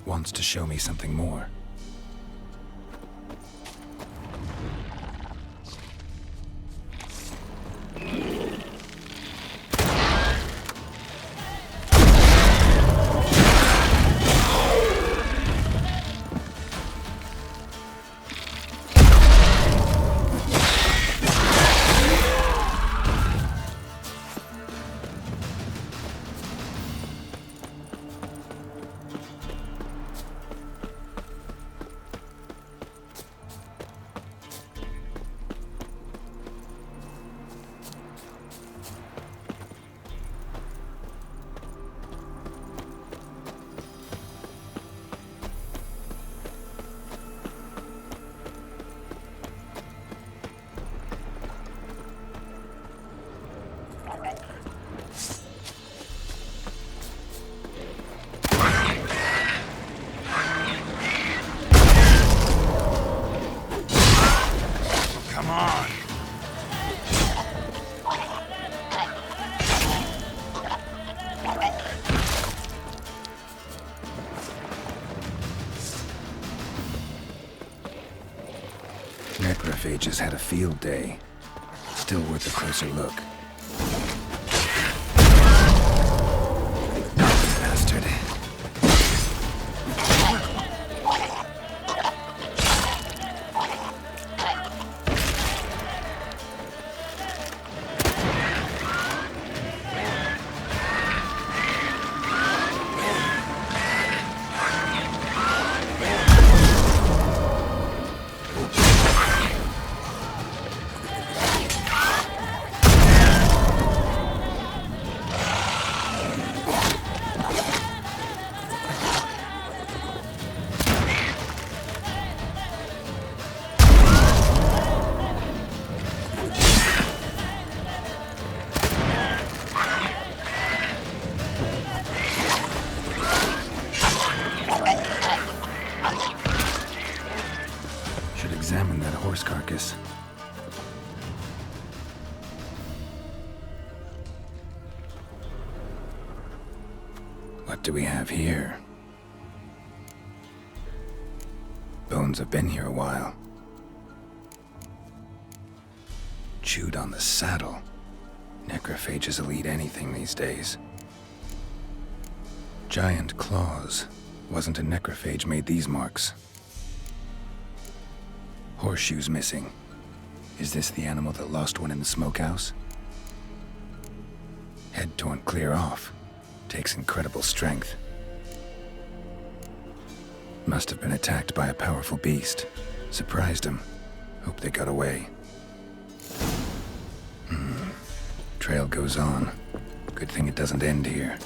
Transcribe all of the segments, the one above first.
wants to show me something more. Necrophages had a field day. Still worth a closer look. Bastard. Examine that horse carcass. What do we have here? Bones have been here a while. Chewed on the saddle. Necrophages will eat anything these days. Giant claws. Wasn't a necrophage made these marks. Horseshoes missing. Is this the animal that lost one in the smokehouse? Head torn clear off. Takes incredible strength. Must have been attacked by a powerful beast. Surprised him. Hope they got away. Trail goes on. Good thing it doesn't end here.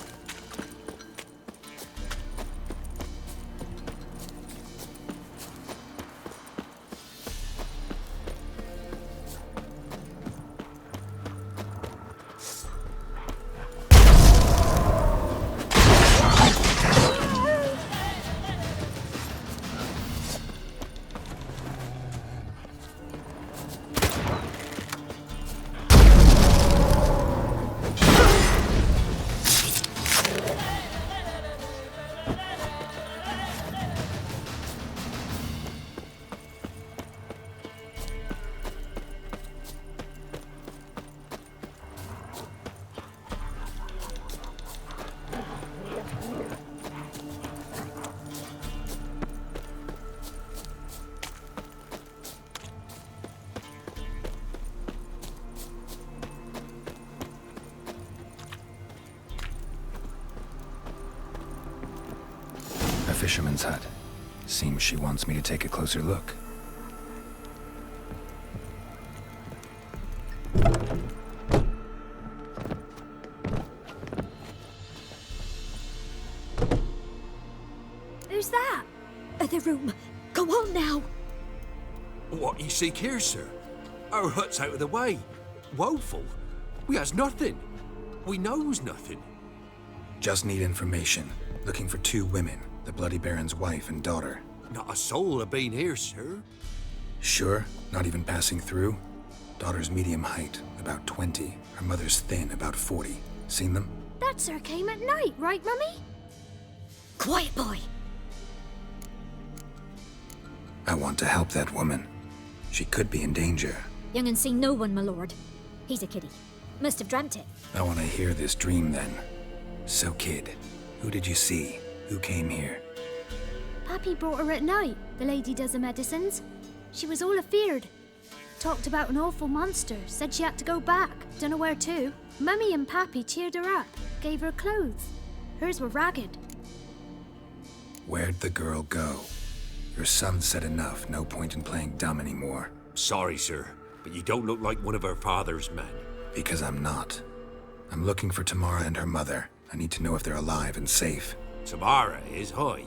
A fisherman's hut. Seems she wants me to take a closer look. Who's that? The room. Go on now. What you seek here, sir? Our hut's out of the way. Woeful. We has nothing. We knows nothing. Just need information. Looking for 2 women. The Bloody Baron's wife and daughter. Not a soul have been here, sir. Sure? Not even passing through? Daughter's medium height, about 20. Her mother's thin, about 40. Seen them? That sir came at night, right, Mummy? Quiet, boy. I want to help that woman. She could be in danger. Young and seen no one, my lord. He's a kiddie. Must have dreamt it. I want to hear this dream then. So, kid, who did you see? Who came here? Pappy brought her at night, the lady does the medicines. She was all afeared. Talked about an awful monster, said she had to go back, dunno where to. Mummy and Pappy cheered her up, gave her clothes. Hers were ragged. Where'd the girl go? Your son said enough, no point in playing dumb anymore. Sorry, sir, but you don't look like one of her father's men. Because I'm not. I'm looking for Tamara and her mother. I need to know if they're alive and safe. Tamara is high.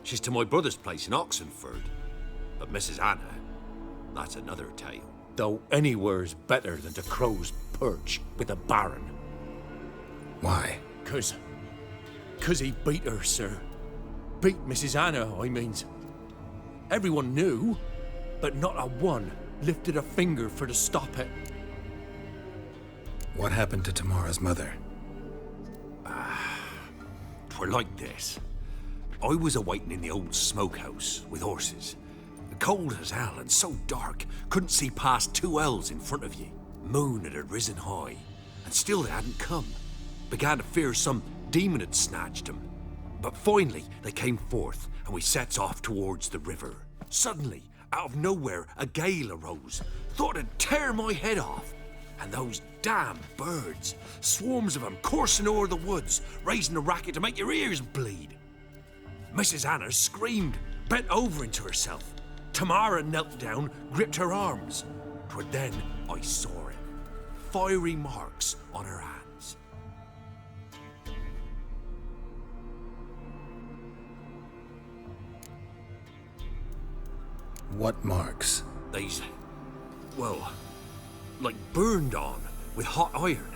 She's to my brother's place in Oxenfurt. But Mrs. Anna, that's another tale. Though anywhere's better than to Crow's Perch with a baron. Why? 'Cause he beat her, sir. Beat Mrs. Anna, I means. Everyone knew, but not a one lifted a finger for to stop it. What happened to Tamara's mother? 'Twere like this. I was awaiting in the old smokehouse with horses. Cold as hell and so dark, couldn't see past 2 ells in front of you. Moon had risen high, and still they hadn't come. Began to fear some demon had snatched them. But finally they came forth, and we sets off towards the river. Suddenly, out of nowhere, a gale arose. Thought it'd tear my head off. And those damn birds, swarms of them coursing o'er the woods, raising a racket to make your ears bleed. Mrs. Anna screamed, bent over into herself. Tamara knelt down, gripped her arms. 'Twere then I saw it. Fiery marks on her hands. What marks? They's, well, like burned on with hot iron.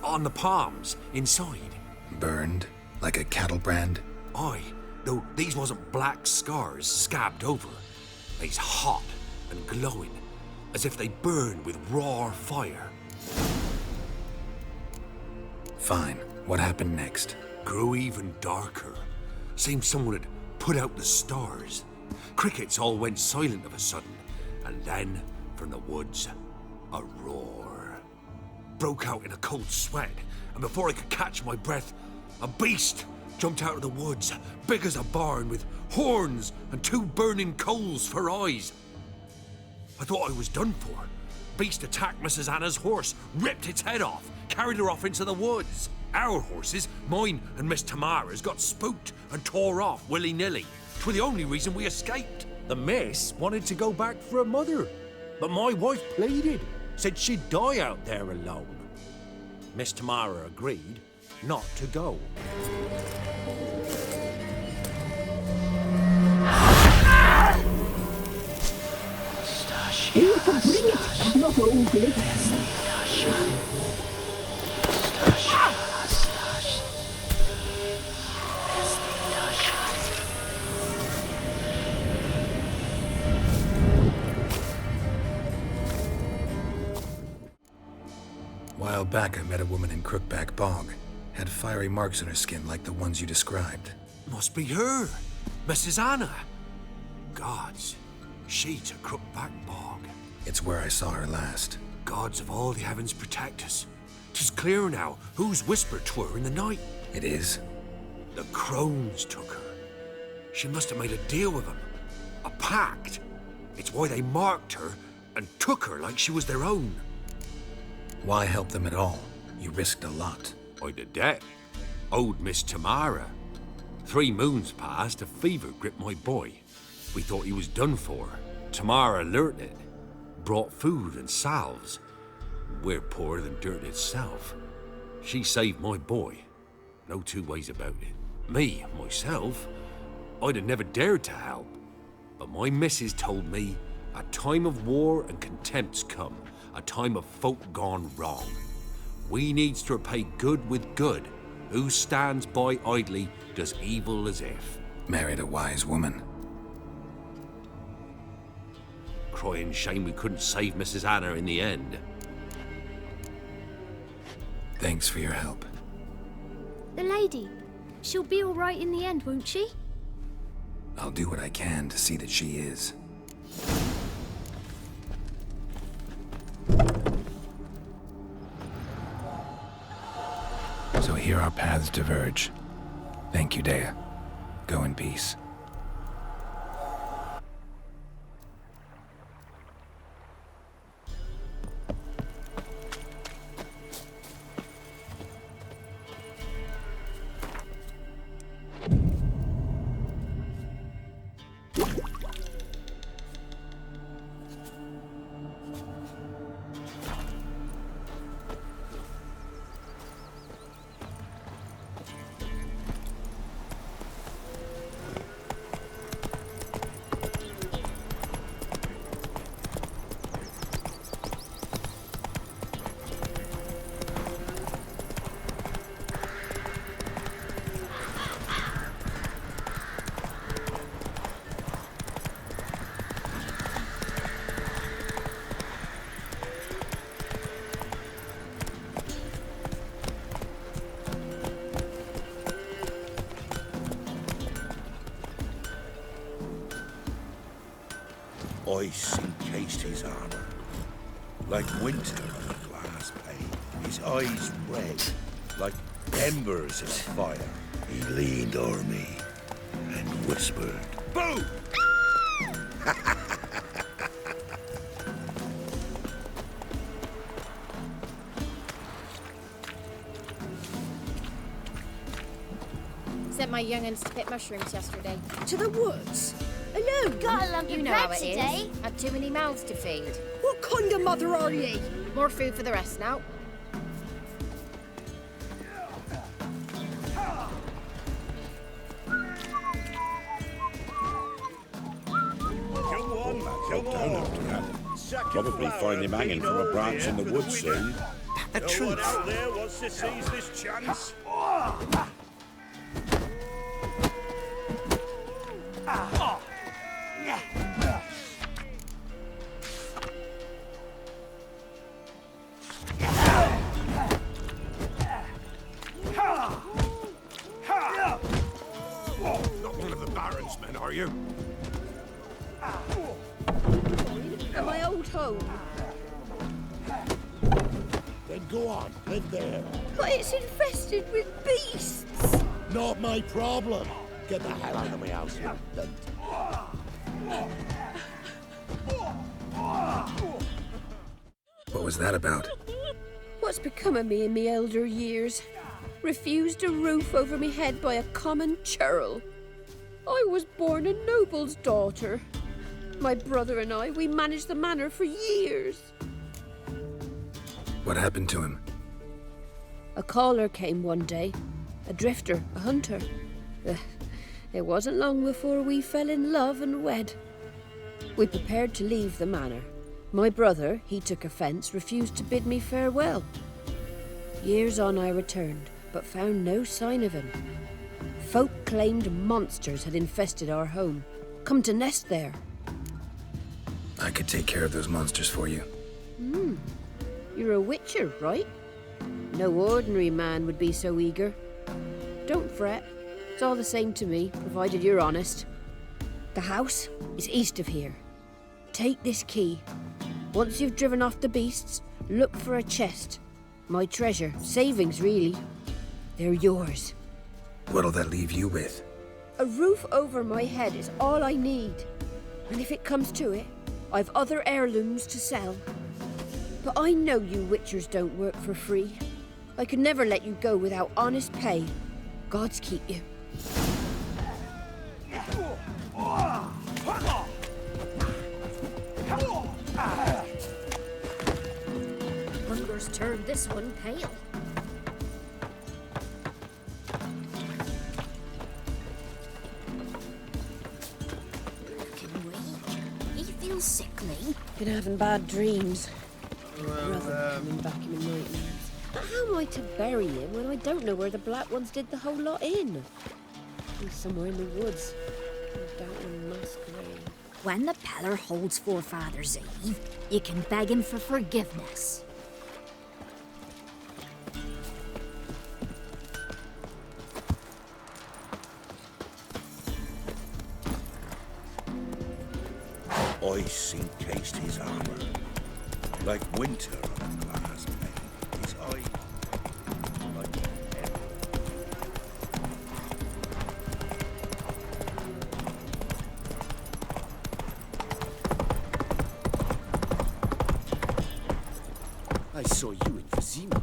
On the palms, inside. Burned? Like a cattle brand? Aye, though these wasn't black scars scabbed over. They's hot and glowing, as if they burned with raw fire. Fine. What happened next? Grew even darker. Seemed someone had put out the stars. Crickets all went silent of a sudden, and then, from the woods, a roar. Broke out in a cold sweat, and before I could catch my breath, a beast jumped out of the woods, big as a barn, with horns and 2 burning coals for eyes. I thought I was done for. Beast attacked Mrs. Anna's horse, ripped its head off, carried her off into the woods. Our horses, mine and Miss Tamara's, got spooked and tore off willy-nilly. 'Twere the only reason we escaped. The miss wanted to go back for her mother, but my wife pleaded, said she'd die out there alone. Miss Tamara agreed not to go. While back, I met a woman in Crookback Bog. Had fiery marks on her skin like the ones you described. Must be her, Mrs. Anna. Gods, she to Crookback Bog. It's where I saw her last. Gods of all the heavens protect us. 'Tis clear now whose whisper 'twere in the night. It is? The crones took her. She must have made a deal with them. A pact. It's why they marked her and took her like she was their own. Why help them at all? You risked a lot. I'd a debt. Owed Miss Tamara. 3 moons passed, a fever gripped my boy. We thought he was done for. Tamara learnt it. Brought food and salves. We're poorer than dirt itself. She saved my boy. No 2 ways about it. Me, myself, I'd have never dared to help. But my missus told me a time of war and contempt's come. A time of folk gone wrong. We needs to repay good with good. Who stands by idly does evil as if. Married a wise woman. Crying shame we couldn't save Mrs. Anna in the end. Thanks for your help. The lady, she'll be all right in the end, won't she? I'll do what I can to see that she is. So here our paths diverge. Thank you, Dea. Go in peace. Ice encased his armor, like winter on a glass pane. His eyes red, like embers in a fire. He leaned o'er me and whispered, "Boo!" Sent my young'uns to pick mushrooms yesterday. To the woods? Alone? Got a lump You of know bread how it today. is. Had too many mouths to feed. What kind of mother are ye? More food for the rest now. He'll down after that. Probably find him hanging from a branch in the woods soon. The truth. Out there wants to seize this chance. Not one of the Baron's men, are you? At my old home. Then go on, live there. But it's infested with beasts. Not my problem. Get the hell out of my house, you cunt. What was that about? What's become of me in me elder years? Refused a roof over me head by a common churl. I was born a noble's daughter. My brother and I, we managed the manor for years. What happened to him? A caller came one day. A drifter, a hunter. It wasn't long before we fell in love and wed. We prepared to leave the manor. My brother, he took offence, refused to bid me farewell. Years on I returned, but found no sign of him. Folk claimed monsters had infested our home, come to nest there. I could take care of those monsters for you. You're a witcher, right? No ordinary man would be so eager. Don't fret. It's all the same to me, provided you're honest. The house is east of here. Take this key. Once you've driven off the beasts, look for a chest. My treasure, savings really. They're yours. What'll that leave you with? A roof over my head is all I need. And if it comes to it, I've other heirlooms to sell. But I know you witchers don't work for free. I could never let you go without honest pay. Gods keep you. Hunger's turned this one pale. Looking weak. He feels sickly. Been having bad dreams. Brother coming back in my nightmares. But how am I to bury him when I don't know where the Black Ones did the whole lot in? He's somewhere in the woods. Down in masquerade. When the Peller holds Forefather's Eve, you can beg him for forgiveness. ice encased his armor, like winter on a glass pane. His eyes like ember. I saw you in Vizima.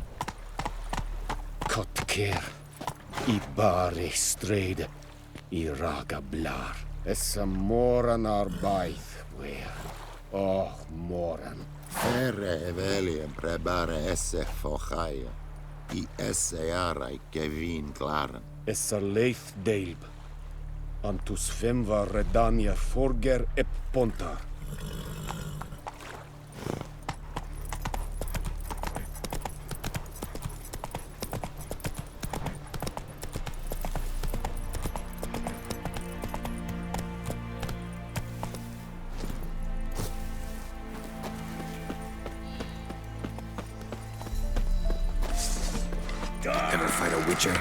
Kot keer, I bare strede, I raga blar. Essa moran arbeid weer. Oh, moran. Ferre veljen prebare esse fochaie. I esse jara kevin klaren. Essa leif deilb. Antus femva redania forger ep pontar. Ever fight a witcher?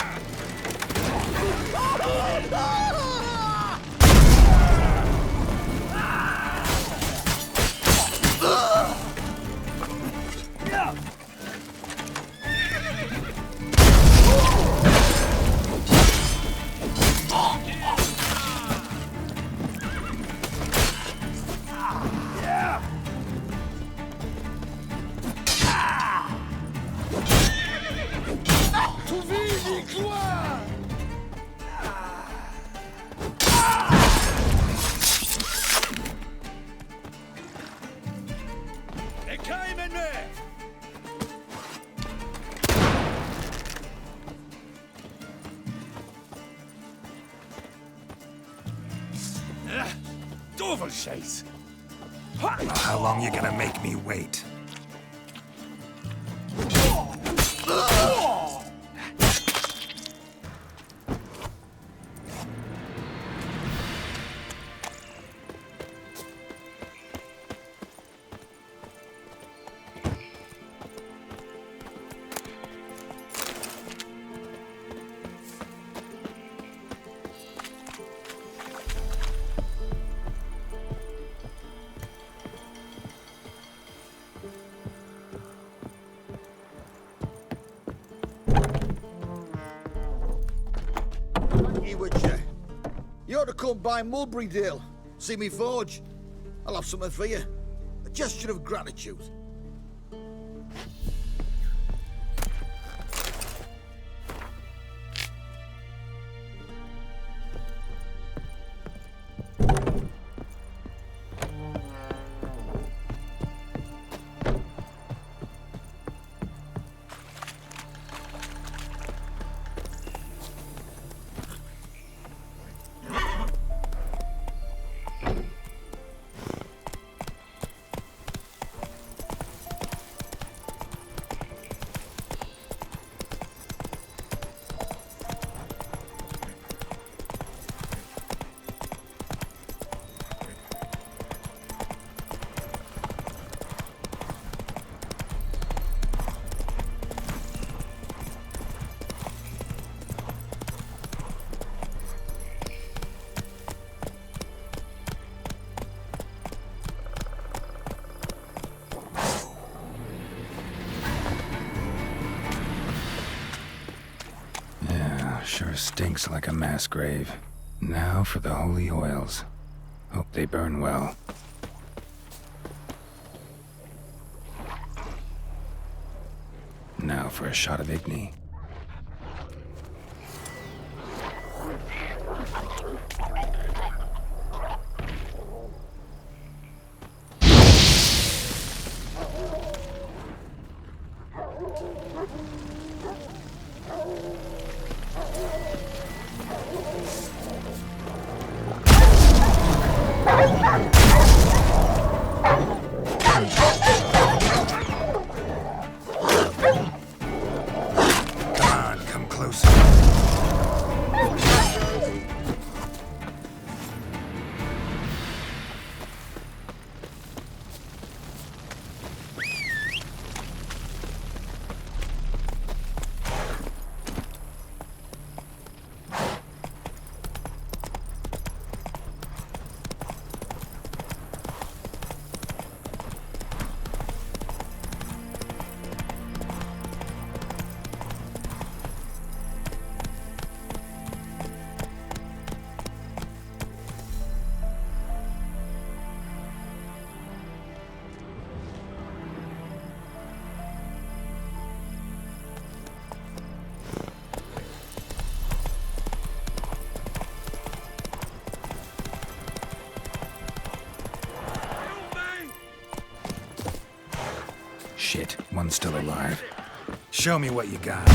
They came in there! Dovelscheiß! How long you gonna make me wait? Witcher. You ought to come by Mulberrydale. See me forge. I'll have something for you. A gesture of gratitude. Sure stinks like a mass grave. Now for the holy oils. Hope they burn well. Now for a shot of Igni. shit, one's still alive. Show me what you got.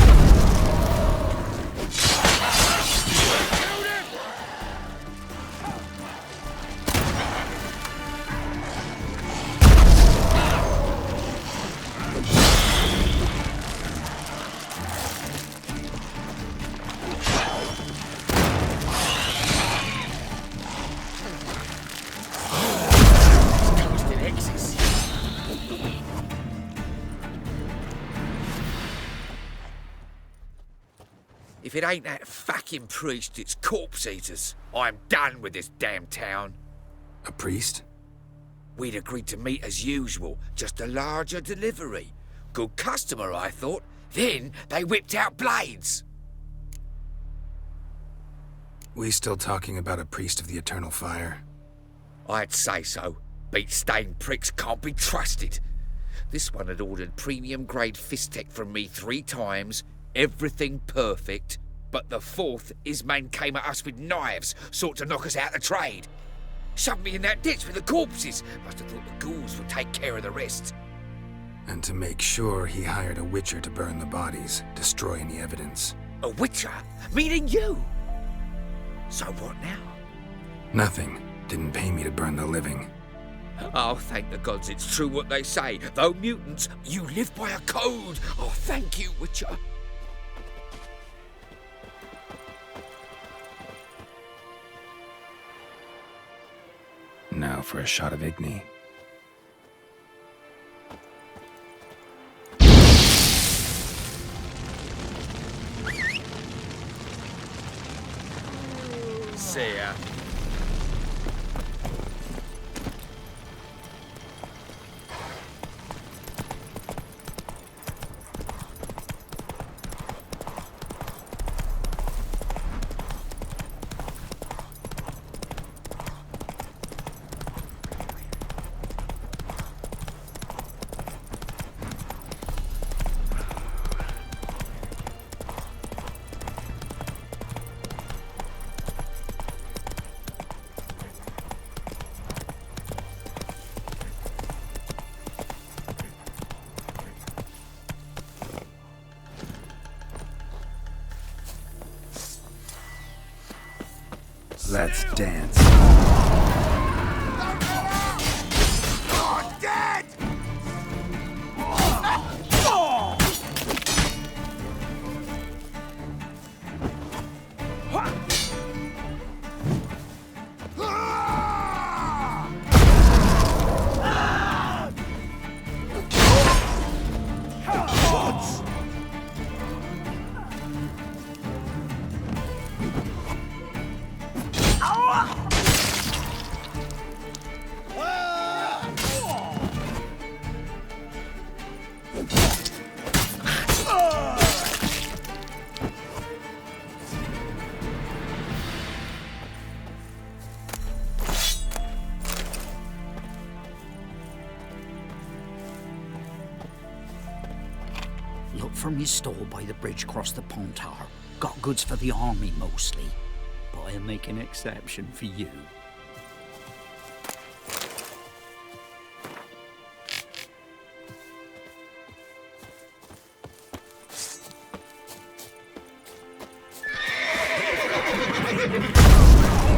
If it ain't that fucking priest, it's corpse eaters. I'm done with this damn town. A priest? We'd agreed to meet as usual, just a larger delivery. Good customer, I thought. Then they whipped out blades. We still talking about a priest of the eternal fire? I'd say so. Beat-stained pricks can't be trusted. This one had ordered premium-grade fist tech from me 3 times, everything perfect, but the 4th his men came at us with knives, sought to knock us out of trade. Shoved me in that ditch with the corpses. Must have thought the ghouls would take care of the rest. And to make sure, he hired a witcher to burn the bodies, destroy any evidence. A witcher? Meaning you? So what now? Nothing. Didn't pay me to burn the living. Oh, thank the gods it's true what they say. Though mutants, you live by a code. Oh, thank you, Witcher. Now for a shot of Igni. See ya. Let's dance. You're dead! Look from your stall by the bridge across the Pontar. Got goods for the army mostly, but I'll make an exception for you.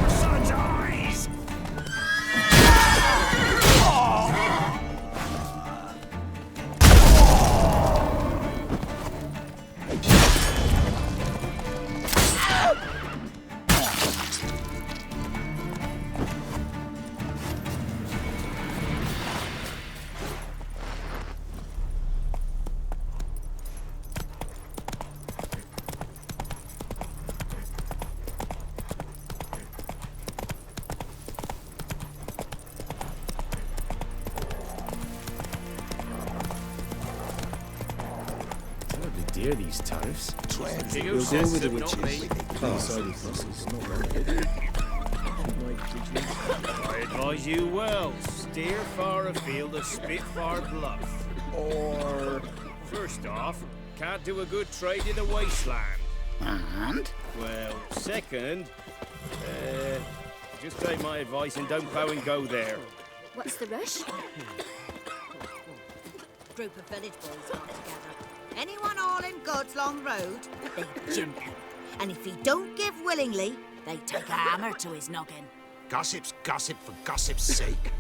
Son's eyes! Dear these tariffs. We'll go with the witches. I advise you well. Steer far afield of Spitfire Bluff. Or, first off, can't do a good trade in the wasteland. And? Well, second, just take my advice and don't bow and go there. What's the rush? group of village boys got together. Anyone hauling goods along the road, they jimp him. And if he don't give willingly, they take a hammer to his noggin. Gossip's gossip for gossip's sake.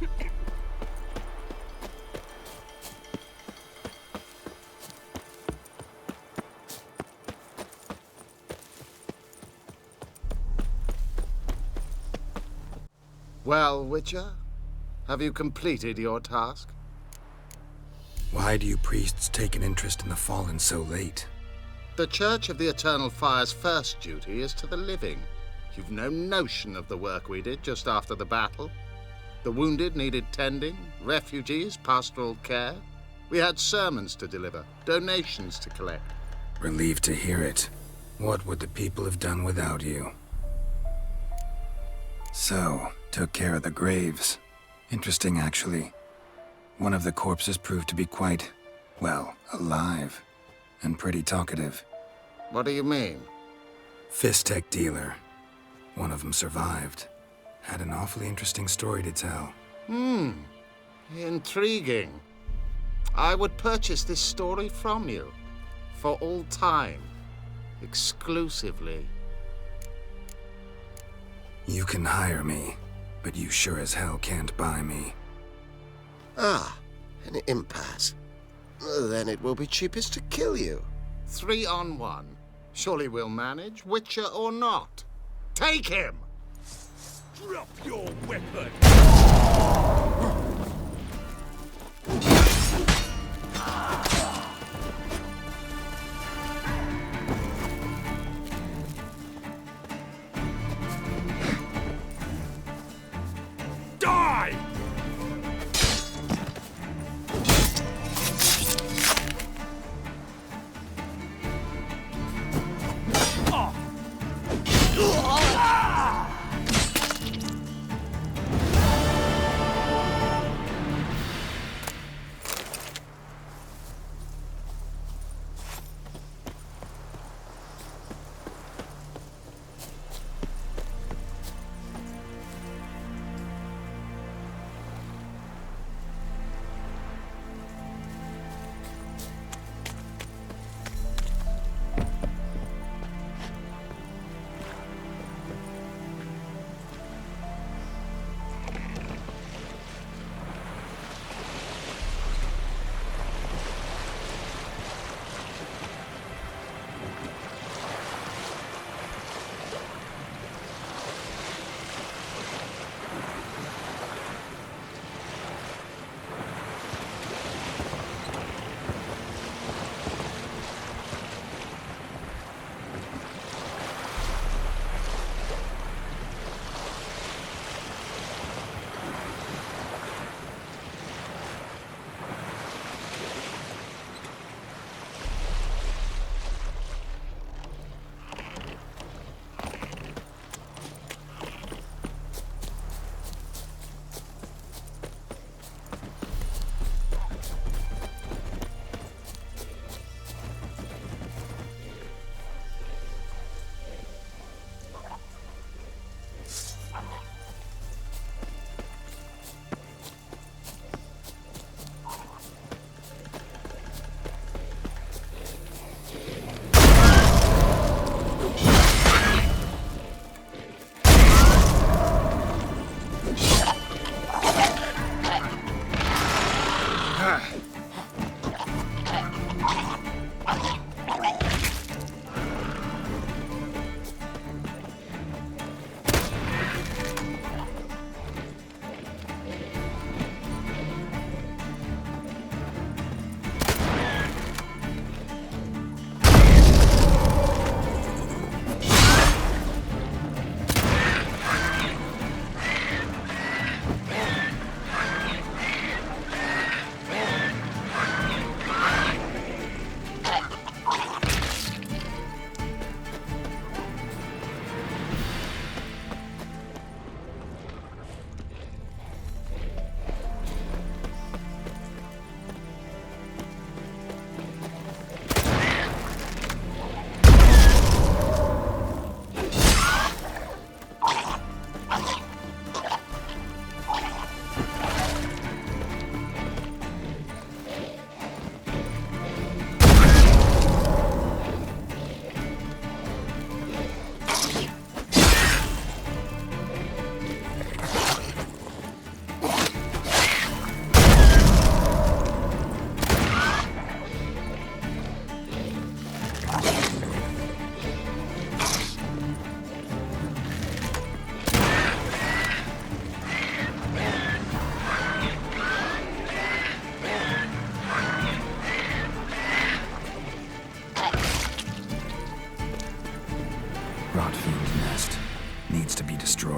Well, Witcher, have you completed your task? Why do you priests take an interest in the fallen so late? The Church of the Eternal Fire's first duty is to the living. You've no notion of the work we did just after the battle. The wounded needed tending, refugees, pastoral care. We had sermons to deliver, donations to collect. Relieved to hear it. What would the people have done without you? So, took care of the graves. Interesting, actually. One of the corpses proved to be quite, well, alive. And pretty talkative. What do you mean? Fistech dealer. One of them survived. Had an awfully interesting story to tell. Intriguing. I would purchase this story from you. For all time. Exclusively. You can hire me, but you sure as hell can't buy me. Ah, an impasse. Then it will be cheapest to kill you. 3 on 1. Surely we'll manage, Witcher or not. Take him! Drop your weapon! Die!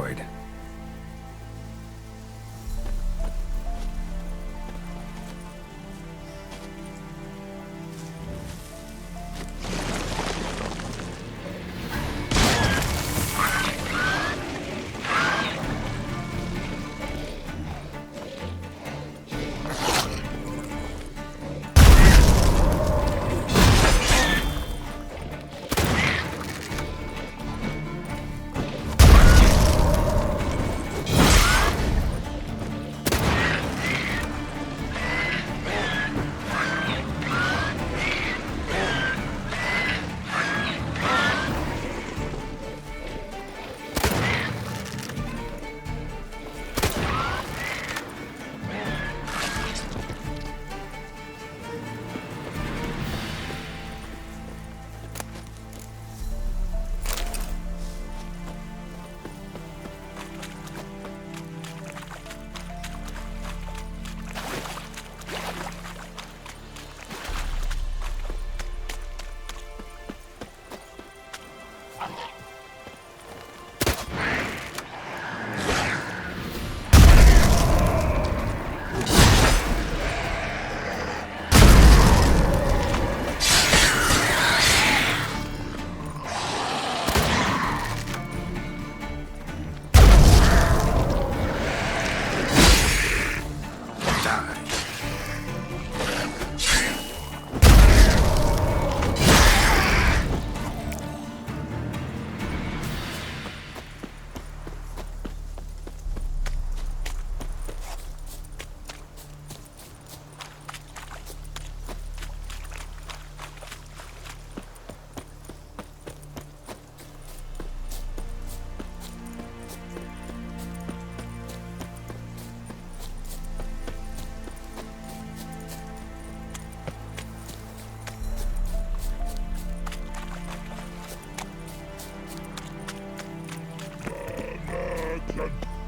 destroyed.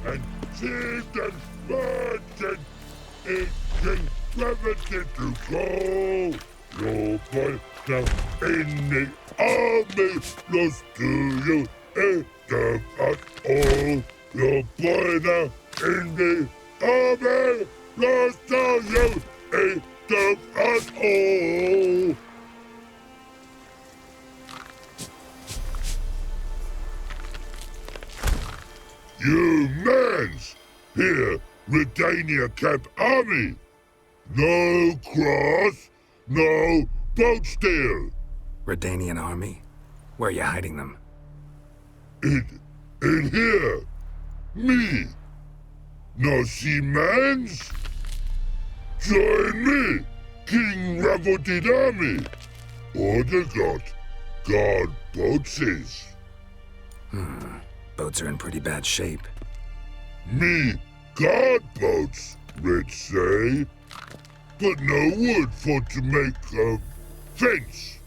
And saved and burdened, it can gravity to go. Your boy now in the army, lost to you, ain't at all. Your boy now in the army, lost to you, ain't at all. You mans! Here, Redania Camp Army! No cross, no boat steal! Redanian army? Where are you hiding them? In here! Me! No see mans? Join me! King Ravodid Army! Order God boatses! Boats are in pretty bad shape. Me guard boats, let's say. But no wood for to make a fence.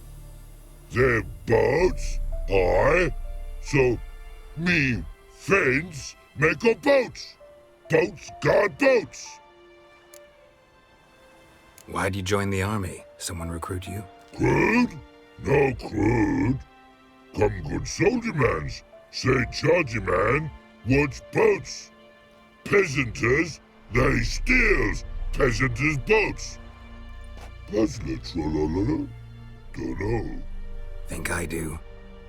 They're boats, so me fence make a boats. Boats guard boats. Why'd you join the army? Someone recruit you? Crude? No crude. Come good soldier mans. Say chargy man, what's boats? Peasanters, they steals peasanters' boats. Puzzler trollololo? Dunno. Think I do.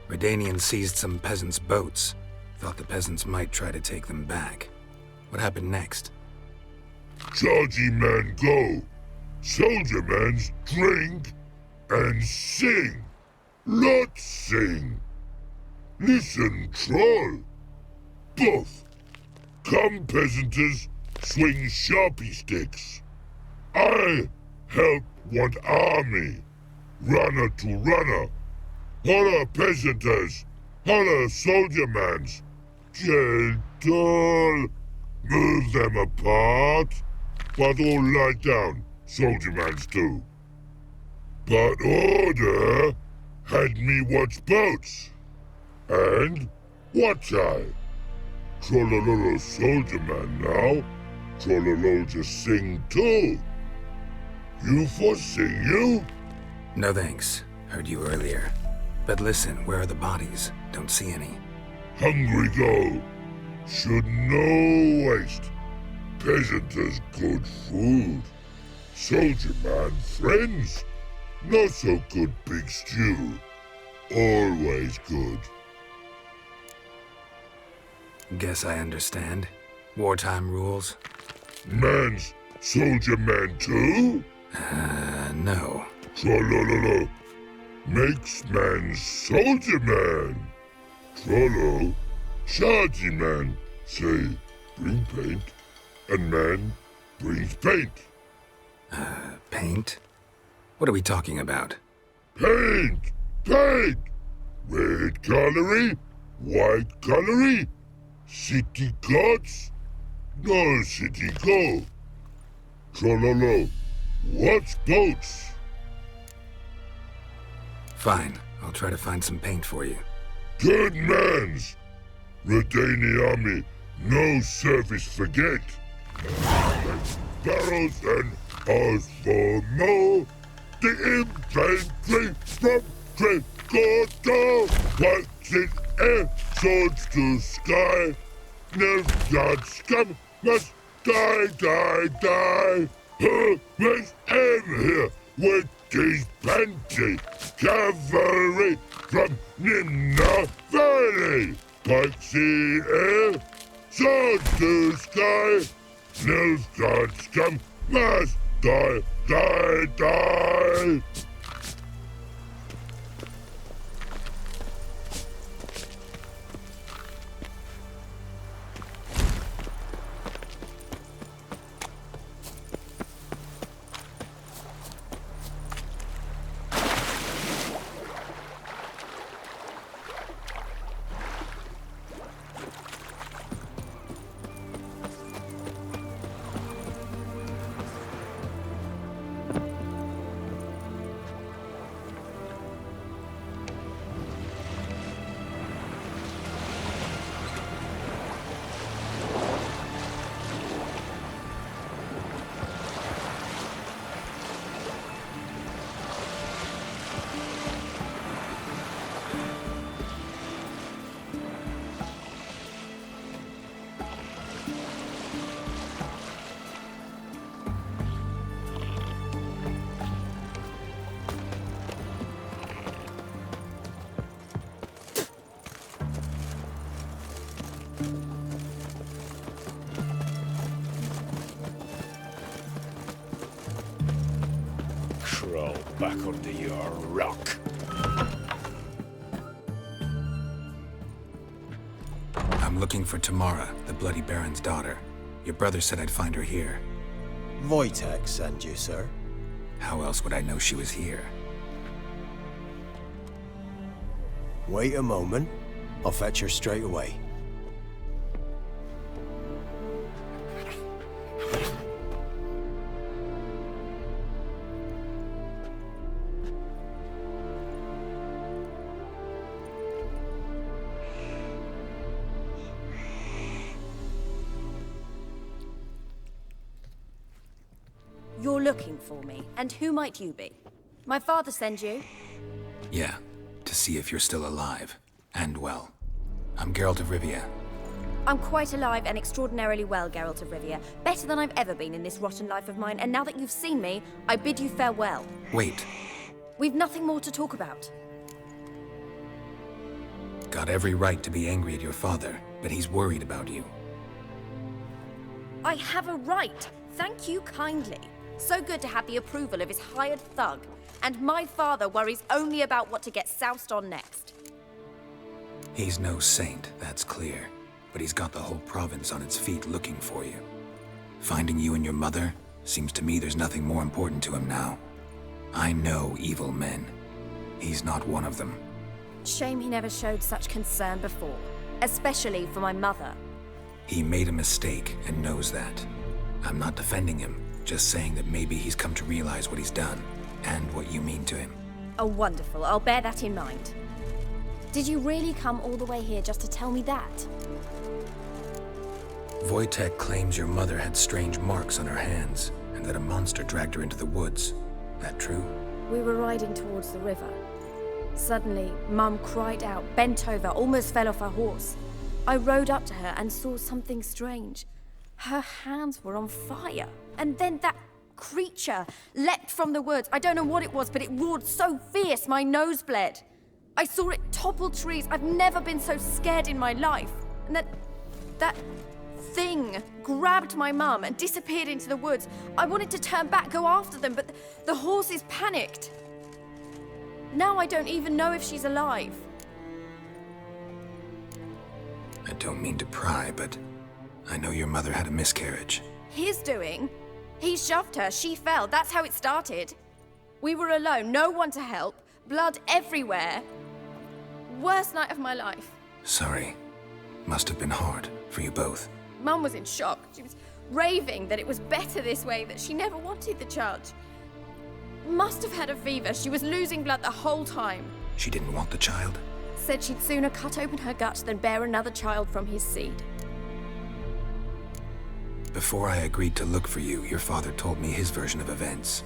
Redanian seized some peasants' boats. Thought the peasants might try to take them back. What happened next? Chargy man go. Soldier mans drink and sing. Lot sing. Listen, troll. Buff. Come, peasanters, swing sharpie sticks. I help one army. Runner to runner. Holla, peasanters. Holla, soldier mans. Gentle. Move them apart. But all lie down, soldier mans do. But order had me watch boats. And watch I. Trollololo soldier man now. Trollolo just sing too. You for sing you? No thanks. Heard you earlier. But listen, where are the bodies? Don't see any. Hungry go. should no waste. Peasant has good food. Soldier man friends. Not so good big stew. Always good. Guess I understand. Wartime rules? Man's soldier man too? No. Trolololo. Makes man soldier man. Trollo. Chargy man. Say, bring paint. And man brings paint. Paint? What are we talking about? Paint! Paint! Red colory, white colory, city gods, no city go. Trololo, what's boats? Fine, I'll try to find some paint for you. Good mans! Redani army, no service forget. Barrels and as for no, the infantry from Tregoto, what's in air, swords to sky, Nilfgaard scum must die, die, die. Who must end here with these panty cavalry from Nimna Valley? Pikes in air, swords to sky, Nilfgaard scum must die, die, die. Crawl back under your rock. I'm looking for Tamara, the Bloody Baron's daughter. Your brother said I'd find her here. Wojtek sent you, sir. How else would I know she was here? Wait a moment. I'll fetch her straight away. You're looking for me, and who might you be? My father sent you? Yeah, to see if you're still alive. And well. I'm Geralt of Rivia. I'm quite alive and extraordinarily well, Geralt of Rivia. Better than I've ever been in this rotten life of mine, and now that you've seen me, I bid you farewell. Wait. We've nothing more to talk about. Got every right to be angry at your father, but he's worried about you. I have a right. Thank you kindly. So good to have the approval of his hired thug. And my father worries only about what to get soused on next. He's no saint, that's clear. But he's got the whole province on its feet looking for you. Finding you and your mother, seems to me there's nothing more important to him now. I know evil men. He's not one of them. Shame he never showed such concern before. Especially for my mother. He made a mistake and knows that. I'm not defending him, just saying that maybe he's come to realize what he's done, and what you mean to him. Oh, wonderful. I'll bear that in mind. Did you really come all the way here just to tell me that? Wojtek claims your mother had strange marks on her hands, and that a monster dragged her into the woods. That true? We were riding towards the river. Suddenly, Mum cried out, bent over, almost fell off her horse. I rode up to her and saw something strange. Her hands were on fire. And then that creature leapt from the woods. I don't know what it was, but it roared so fierce my nose bled. I saw it topple trees. I've never been so scared in my life. And that thing grabbed my mum and disappeared into the woods. I wanted to turn back, go after them, but the horses panicked. Now I don't even know if she's alive. I don't mean to pry, but I know your mother had a miscarriage. His doing? He shoved her, she fell, that's how it started. We were alone, no one to help, blood everywhere. Worst night of my life. Sorry. Must have been hard for you both. Mum was in shock. She was raving that it was better this way, that she never wanted the child. Must have had a fever. She was losing blood the whole time. She didn't want the child? Said she'd sooner cut open her gut than bear another child from his seed. Before I agreed to look for you, your father told me his version of events.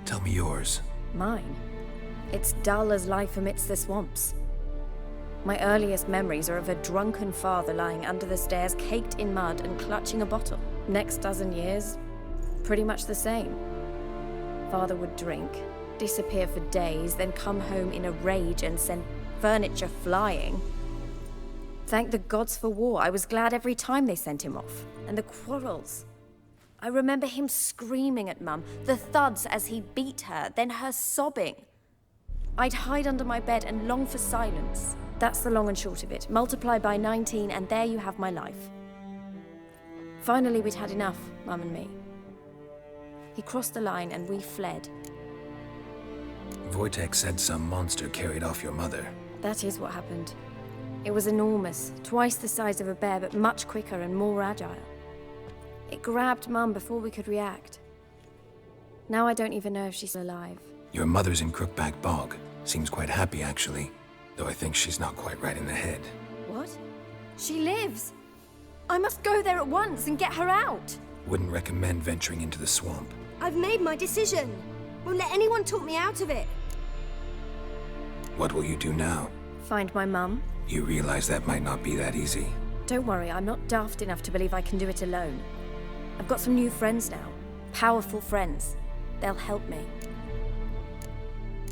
Tell me yours. Mine? It's dull as life amidst the swamps. My earliest memories are of a drunken father lying under the stairs, caked in mud and clutching a bottle. Next dozen years, pretty much the same. Father would drink, disappear for days, then come home in a rage and send furniture flying. Thank the gods for war. I was glad every time they sent him off. And the quarrels. I remember him screaming at Mum, the thuds as he beat her, then her sobbing. I'd hide under my bed and long for silence. That's the long and short of it. Multiply by 19 and there you have my life. Finally, we'd had enough, Mum and me. He crossed the line and we fled. Wojtek said some monster carried off your mother. That is what happened. It was enormous, twice the size of a bear, but much quicker and more agile. It grabbed Mum before we could react. Now I don't even know if she's alive. Your mother's in Crookback Bog. Seems quite happy, actually. Though I think she's not quite right in the head. What? She lives! I must go there at once and get her out! Wouldn't recommend venturing into the swamp. I've made my decision. Won't let anyone talk me out of it. What will you do now? Find my mum. You realize that might not be that easy. Don't worry, I'm not daft enough to believe I can do it alone. I've got some new friends now. Powerful friends. They'll help me.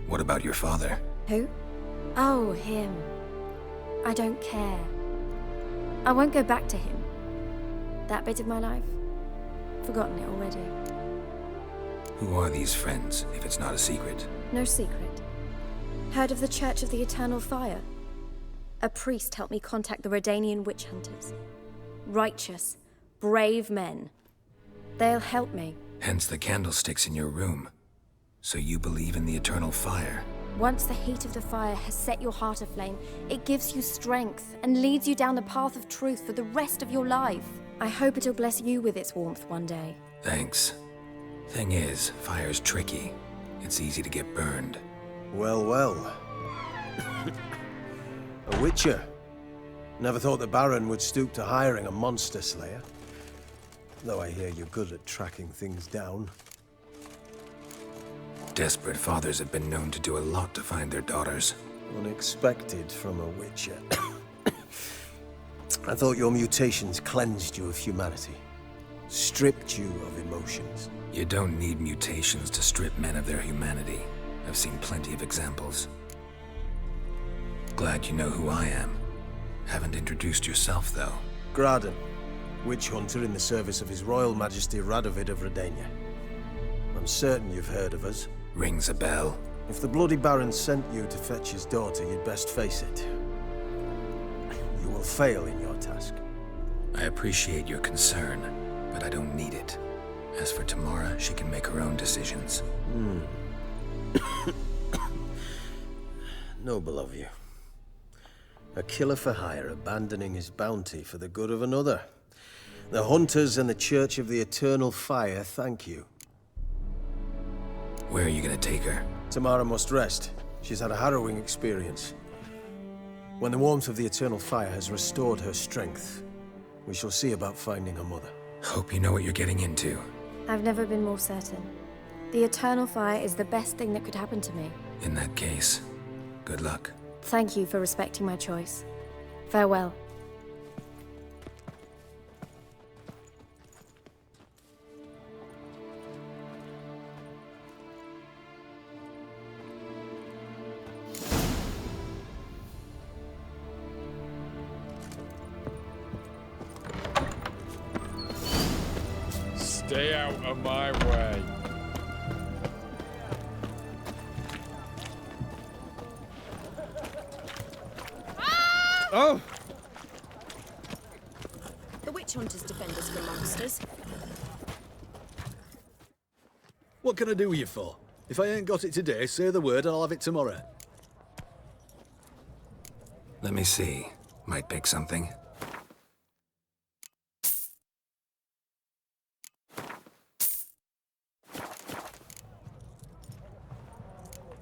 What about your father? Who? Oh, him. I don't care. I won't go back to him. That bit of my life? Forgotten it already. Who are these friends, if it's not a secret? No secret. Heard of the Church of the Eternal Fire? A priest helped me contact the Redanian witch hunters. Righteous, brave men. They'll help me. Hence the candlesticks in your room. So you believe in the eternal fire? Once the heat of the fire has set your heart aflame, it gives you strength and leads you down the path of truth for the rest of your life. I hope it'll bless you with its warmth one day. Thanks. Thing is, fire's tricky. It's easy to get burned. Well, well. A witcher. Never thought the Baron would stoop to hiring a monster slayer. Though I hear you're good at tracking things down. Desperate fathers have been known to do a lot to find their daughters. Unexpected from a witcher. I thought your mutations cleansed you of humanity. Stripped you of emotions. You don't need mutations to strip men of their humanity. I've seen plenty of examples. Glad you know who I am. Haven't introduced yourself, though. Graden, witch hunter in the service of His Royal Majesty Radovid of Redania. I'm certain you've heard of us. Rings a bell. If the Bloody Baron sent you to fetch his daughter, you'd best face it. You will fail in your task. I appreciate your concern, but I don't need it. As for Tamara, she can make her own decisions. Noble of you. A killer for hire abandoning his bounty for the good of another. The Hunters and the Church of the Eternal Fire thank you. Where are you gonna take her? Tamara must rest. She's had a harrowing experience. When the warmth of the Eternal Fire has restored her strength, we shall see about finding her mother. Hope you know what you're getting into. I've never been more certain. The Eternal Fire is the best thing that could happen to me. In that case, good luck. Thank you for respecting my choice. Farewell. Stay out of my way. Oh! The witch hunters defend us from monsters. What can I do with you for? If I ain't got it today, say the word and I'll have it tomorrow. Let me see. Might pick something.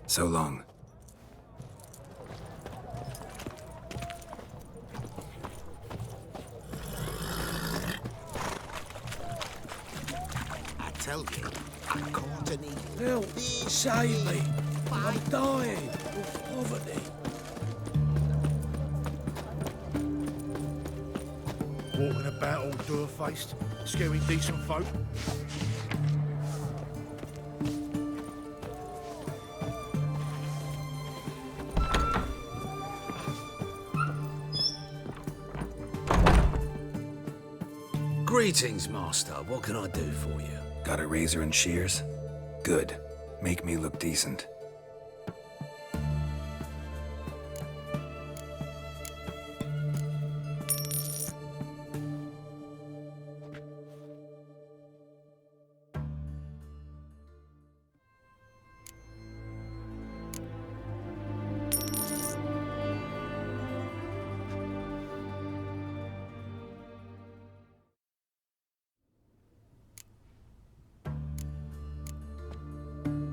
So long. I tell you, I caught an eagle. Help! Save me! I'm dying of poverty. Walking about all door-faced, scaring decent folk. Greetings, Master. What can I do for you? Got a razor and shears? Good. Make me look decent.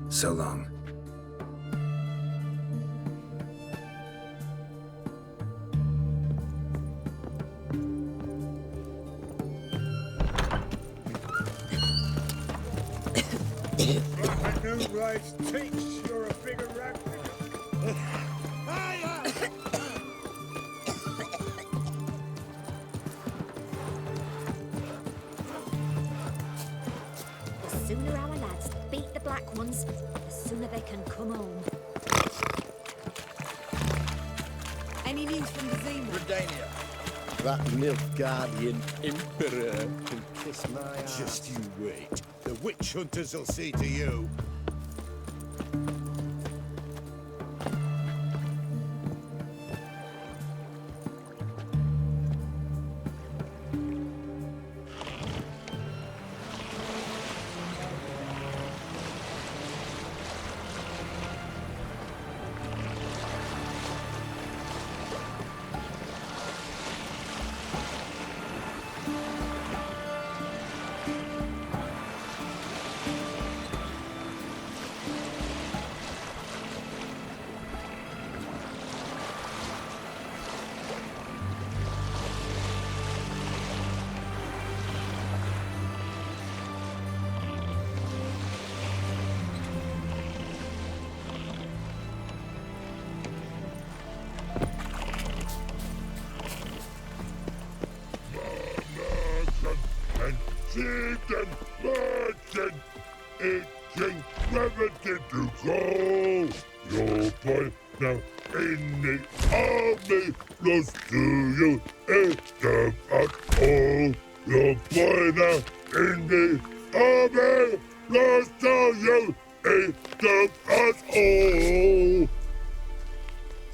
So long. I knew Rice takes you're a bigger rat. The sooner our lads beat the black ones, the sooner they can come home. Any news from the Zima? Redania. That Nilfgaardian Emperor can kiss my ass. Just you wait. The witch hunters will see to you. Chicken merchant, itching remedy to go. Your boy now in the army, lost to you, them at all. Your boy now in the army, lost to you, them at all.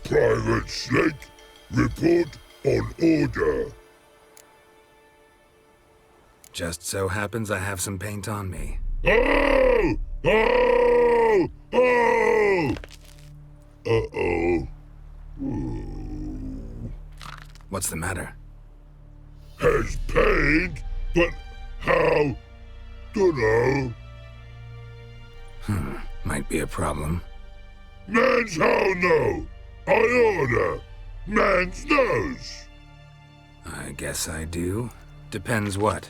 Private Slate, report on order. Just so happens I have some paint on me. Oh! Oh! Oh! Uh-oh. What's the matter? Has paint, but how? Dunno. Might be a problem. Man's how no? I order. Man's nose. I guess I do. Depends what.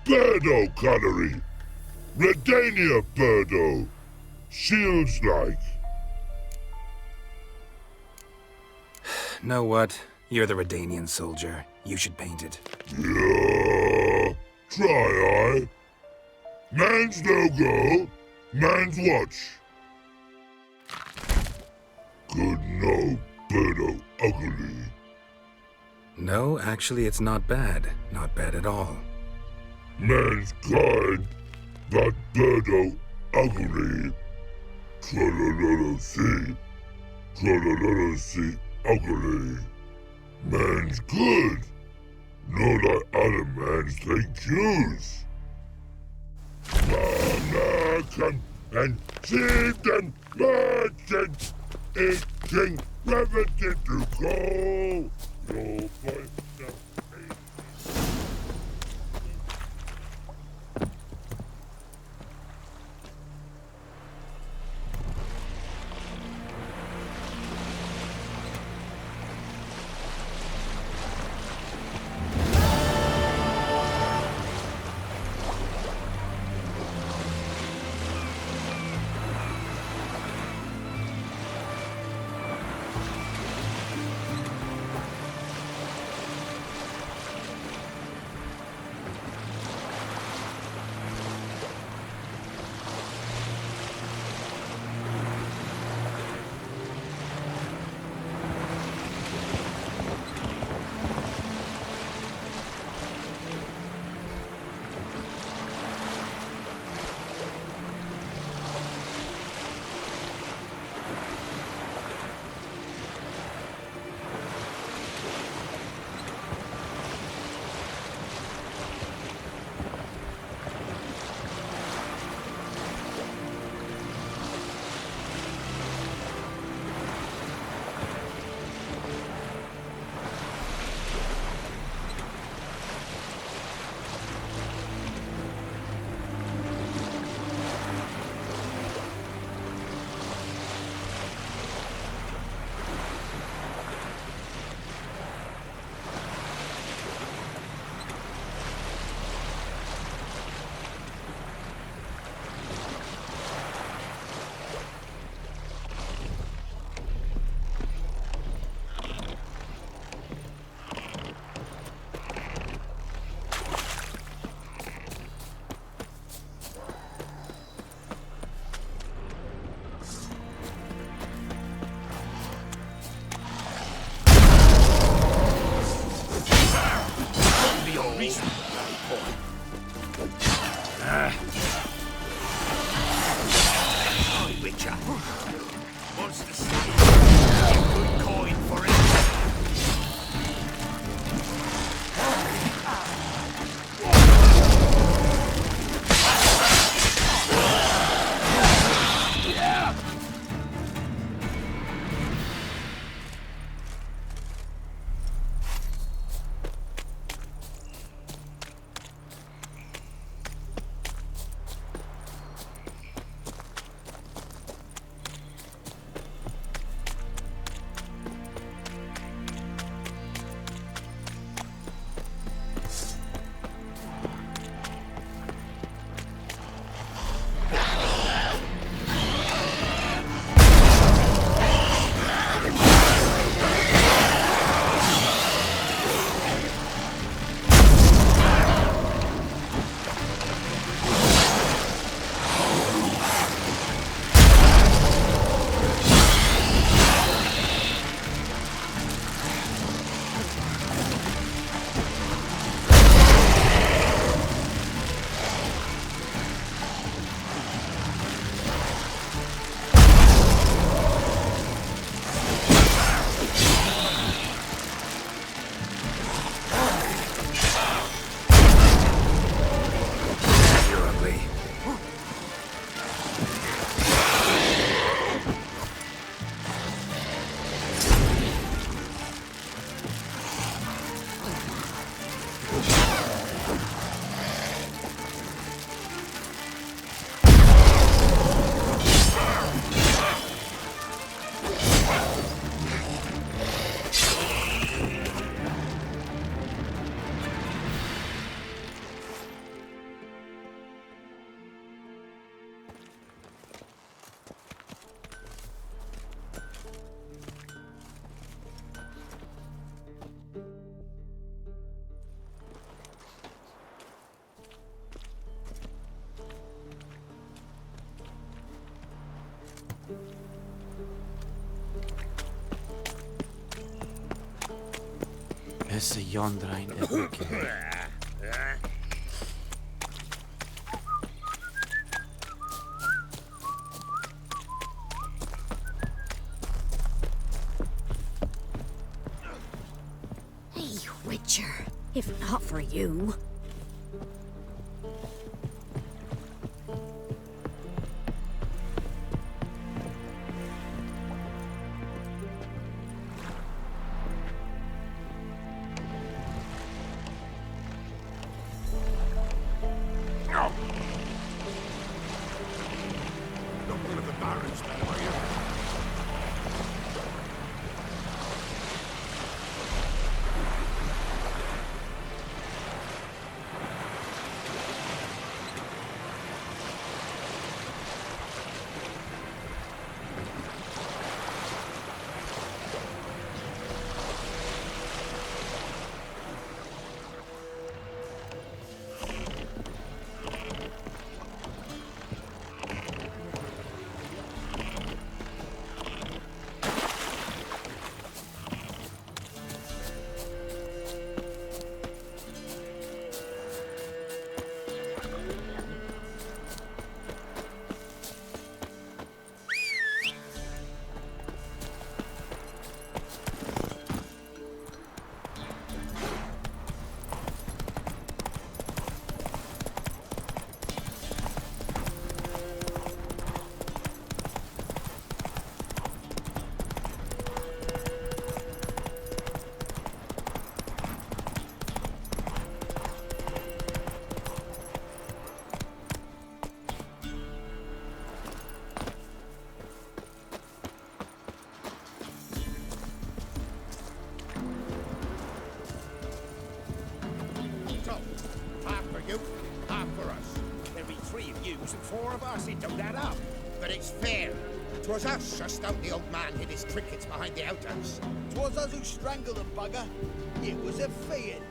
Birdo coloring. Redania Birdo. Shields like. Know what? You're the Redanian soldier. You should paint it. Yeah. Try I. Man's no go. Man's watch. Good no, Birdo ugly. No, actually it's not bad. Not bad at all. Mankind, that birdo ugly. Trollololo-see ugly. Man's good, no like other mans think yous. American and seed and merchant, eating revenue to go. Your voice. S01 Lubberkin. If not for you. And 4 of us, it don't add up. But it's fair. 'Twas us just out the old man hid his trinkets behind the outhouse. 'Twas us who strangled the bugger. It was a fiend.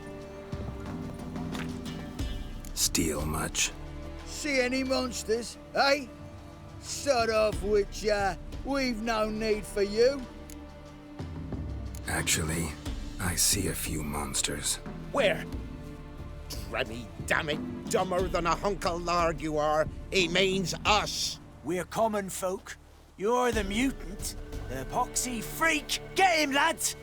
Steal much? See any monsters, eh? Sod off, Witcher. We've no need for you. Actually, I see a few monsters. Where? Dremmy, damn it, dumber than a hunk of lard you are. He means us. We're common folk. You're the mutant, the poxy freak. Get him, lads!